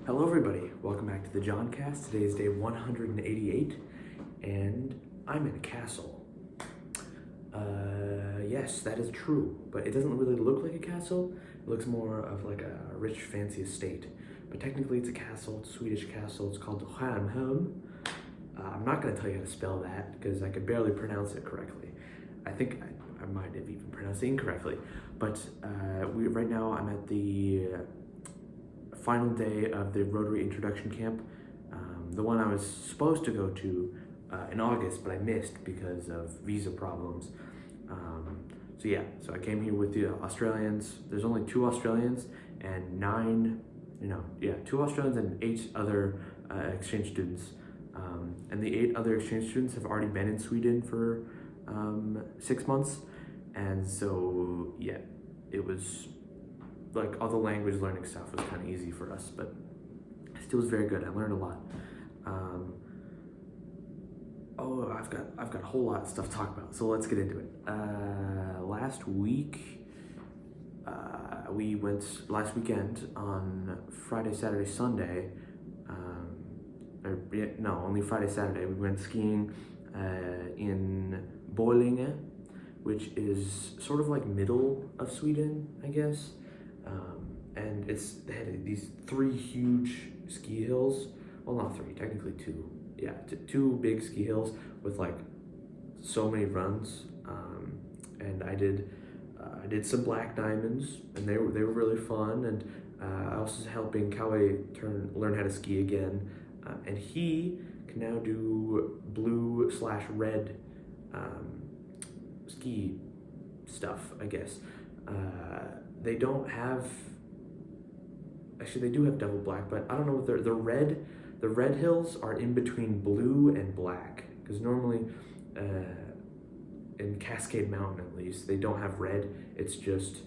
Hello everybody, welcome back to the Johncast. Today is day 188, and I'm in a castle. Yes, that is true, but it doesn't really look like a castle. It looks more of like a rich, fancy estate. But technically it's a castle, it's a Swedish castle, it's called Stjärnholm. I'm not gonna tell you how to spell that, because I could barely pronounce it correctly. I think I might have even pronounced it incorrectly. But right now I'm at the final day of the Rotary Introduction Camp, the one I was supposed to go to in August, but I missed because of visa problems. So I came here with the Australians. There's only 2 Australians and 2 Australians and 8 other exchange students. And the 8 other exchange students have already been in Sweden for 6 months. And so, yeah, it was like all the language learning stuff was kind of easy for us, but it still was very good. I learned a lot. I've got a whole lot of stuff to talk about, so let's get into it. Last weekend on Friday, Saturday, Sunday, only Friday, Saturday, we went skiing in Borlänge, which is sort of like middle of Sweden, I guess. And they had these 3 huge ski hills. Well, not 3, technically 2. Yeah, 2 big ski hills with like so many runs. And I did some black diamonds, and they were really fun. And I was also helping Kawe learn how to ski again. And he can now do blue/red ski stuff, I guess. They don't have. Actually, they do have double black, but I don't know what the red hills are in between blue and black, because normally in Cascade Mountain, at least, they don't have red. It's just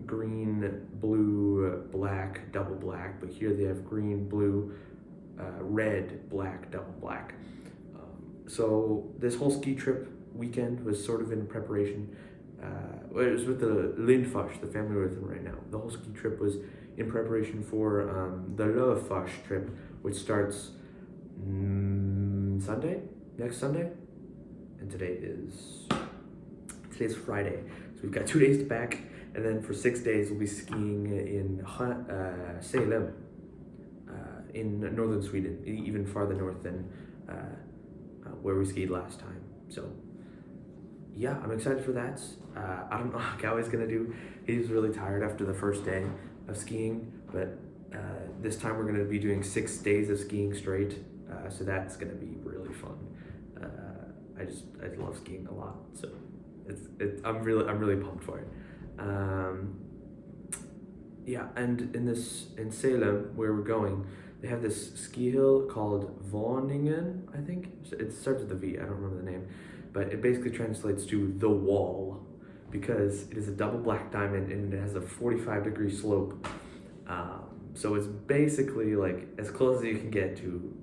green, blue, black, double black. But here they have green, blue, red, black, double black. So this whole ski trip weekend was sort of in preparation. It was with the Lindfors, the family we're with right now. The whole ski trip was in preparation for the Lövfors trip, which starts next Sunday, and today's Friday. So we've got 2 days to pack, and then for 6 days we'll be skiing in Sälen, in northern Sweden, even farther north than where we skied last time. So yeah, I'm excited for that. I don't know how Kawe's gonna do. He's really tired after the first day of skiing, but this time we're gonna be doing 6 days of skiing straight, so that's gonna be really fun. I love skiing a lot, so I'm really pumped for it. And in Sälen, where we're going, they have this ski hill called Våningen, I think. It starts with a V, I don't remember the name, but it basically translates to the wall, because it is a double black diamond and it has a 45-degree slope. So it's basically like as close as you can get to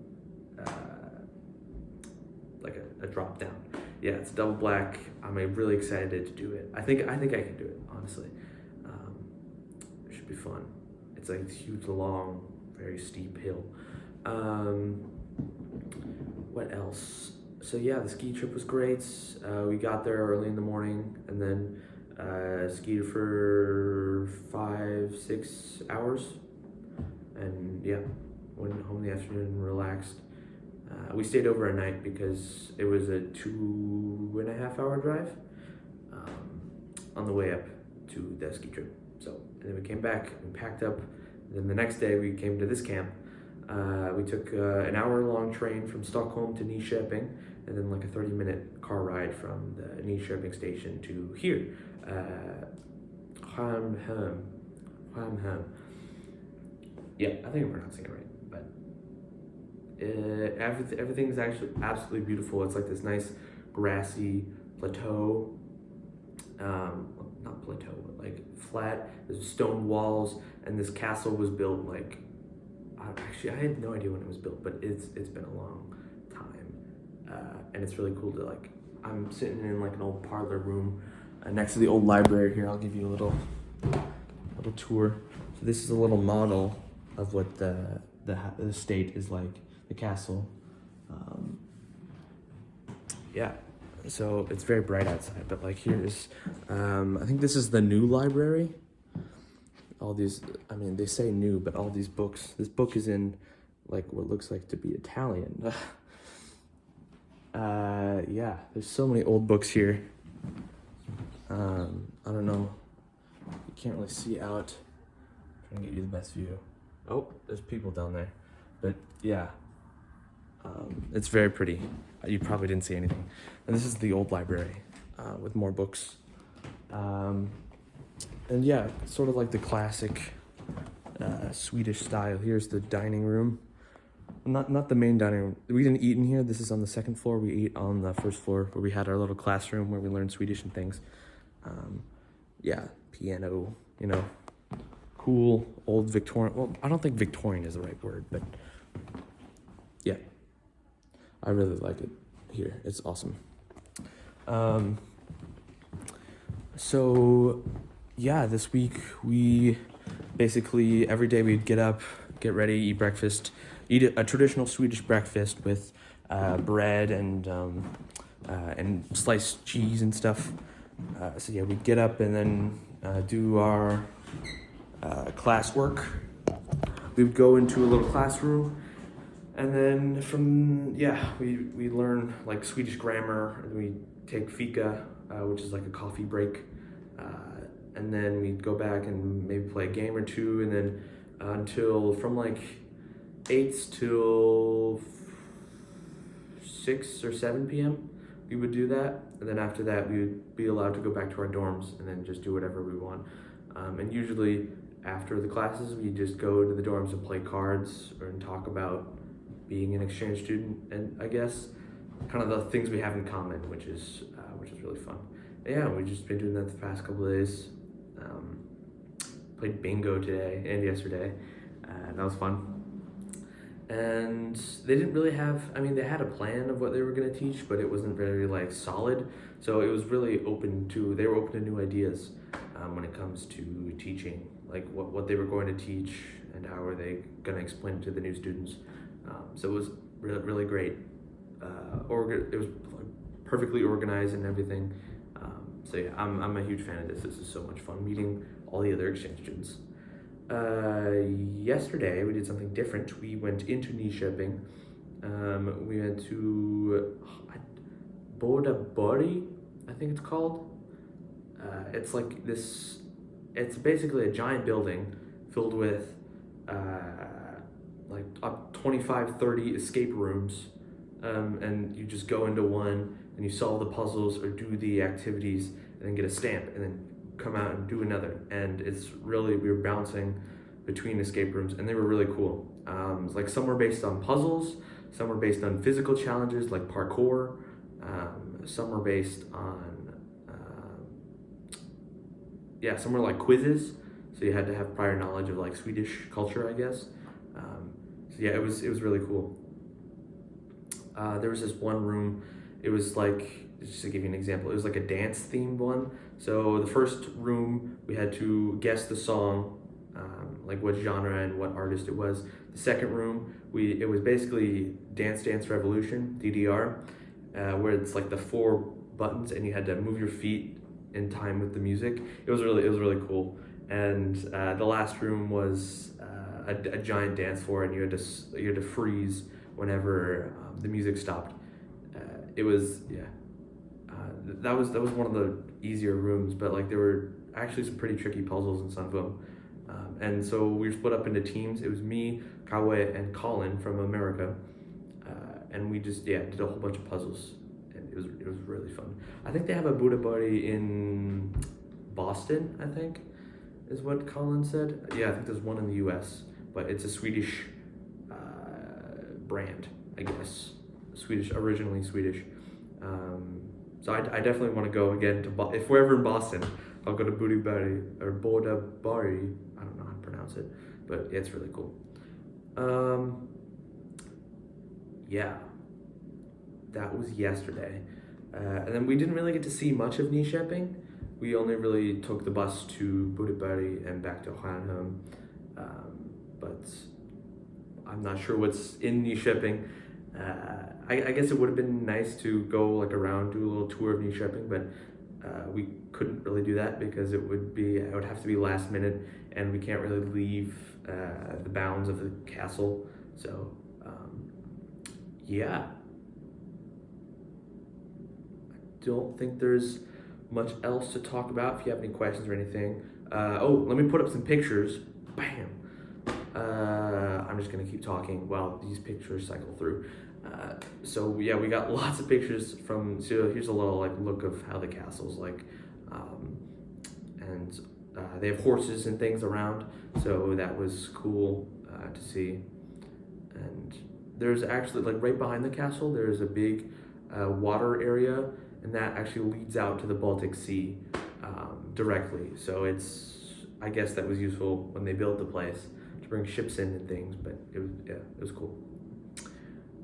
like a drop down. Yeah, it's double black. I'm really excited to do it. I think I can do it, honestly. It should be fun. It's like this huge, long, very steep hill. What else? So yeah, the ski trip was great. We got there early in the morning, and then skied for 5-6 hours, and yeah, went home in the afternoon and relaxed. We stayed over a night because it was a 2.5-hour drive on the way up to the ski trip. So, and then we came back and packed up. And then the next day we came to this camp. We took an hour-long train from Stockholm to Nyköping, and then like a 30-minute car ride from the Nyköping station to here, Stjärnholm. Yeah, I think I'm pronouncing it right, but everything's actually absolutely beautiful. It's like this nice grassy plateau, not plateau, but like flat. There's stone walls, and this castle was built like, actually I had no idea when it was built, but it's been a long time, and it's really cool to like. I'm sitting in like an old parlor room next to the old library here. I'll give you a little tour. So this is a little model of what the state is like, the castle. Um, yeah, so it's very bright outside, but like here's, I think this is the new library. All these, I mean, they say new, but all these books, this book is in like what looks like to be Italian. Yeah, there's so many old books here. I don't know, you can't really see out. I'm trying to get you the best view. Oh, there's people down there, but yeah, it's very pretty. You probably didn't see anything. And this is the old library with more books. And yeah, sort of like the classic Swedish style. Here's the dining room. Not the main dining room. We didn't eat in here. This is on the second floor. We ate on the first floor where we had our little classroom where we learned Swedish and things. Yeah, piano, you know, cool old Victorian. Well, I don't think Victorian is the right word, but yeah, I really like it here. It's awesome. So yeah, this week we basically every day we'd get up, get ready, eat breakfast, eat a traditional Swedish breakfast with bread and sliced cheese and stuff. So yeah, we'd get up and then do our class work. We would go into a little classroom, and then we learn like Swedish grammar. And we take fika, which is like a coffee break, and then we'd go back and maybe play a game or two, and then until from like 8 till 6 or 7 p.m. we would do that, and then after that we would be allowed to go back to our dorms and then just do whatever we want. And usually after the classes we just go to the dorms and play cards and talk about being an exchange student, and I guess kind of the things we have in common, which is really fun. Yeah, we've just been doing that the past couple of days. Played bingo today and yesterday, and that was fun. And they didn't really have, I mean, they had a plan of what they were going to teach, but it wasn't very like solid. So it was really they were open to new ideas when it comes to teaching, like what they were going to teach and how are they going to explain it to the new students. So it was really, really great. It was perfectly organized and everything. So yeah, I'm a huge fan of this. This is so much fun meeting all the other exchange students. Yesterday we did something different. We went into Nyköping. We went to Båda I think it's called. It's like this. It's basically a giant building filled with like up 25-30 escape rooms, and you just go into one and you solve the puzzles or do the activities and then get a stamp and then come out and do another. And it's really, we were bouncing between escape rooms and they were really cool. Like some were based on puzzles, some were based on physical challenges like parkour, some were based on some were like quizzes, so you had to have prior knowledge of like Swedish culture, I guess. So yeah, it was really cool. There was this one room, it was like, just to give you an example, it was like a dance themed one. So the first room we had to guess the song, like what genre and what artist it was. The second room, it was basically Dance Dance Revolution, DDR, where it's like the 4 buttons and you had to move your feet in time with the music. It was really cool. And the last room was a giant dance floor, and you had to freeze whenever the music stopped. It was that was one of the easier rooms, but like there were actually some pretty tricky puzzles in some of them. And so we were split up into teams. It was me, Kawe, and Colin from America, and we just did a whole bunch of puzzles, and it was really fun. I think they have a Buddha Body in Boston, I think, is what Colin said. Yeah, I think there's one in the U.S., but it's a Swedish brand, I guess. Originally Swedish. So I definitely want to go again to if we're ever in Boston, I'll go to Buddha Body or Båda Bari. I don't know how to pronounce it, but it's really cool. Yeah, that was yesterday. And then we didn't really get to see much of Nyköping. We only really took the bus to Buddha Bari and back to Stjärnholm. But I'm not sure what's in Nyköping. I guess it would have been nice to go like around, do a little tour of Nyköping, but we couldn't really do that because it would have to be last minute, and we can't really leave the bounds of the castle. So yeah, I don't think there's much else to talk about. If you have any questions or anything, let me put up some pictures. Bam. I'm just gonna keep talking while these pictures cycle through. So yeah, we got lots of pictures from. So here's a little like look of how the castle's like, and they have horses and things around. So that was cool to see. And there's actually like right behind the castle, there's a big water area, and that actually leads out to the Baltic Sea directly. So I guess that was useful when they built the place to bring ships in and things. But it was cool.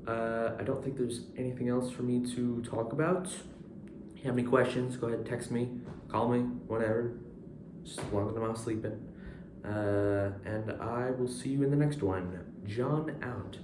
I don't think there's anything else for me to talk about. If you have any questions, go ahead and text me, call me, whatever. Just as long as I'm not sleeping. And I will see you in the next one. John out.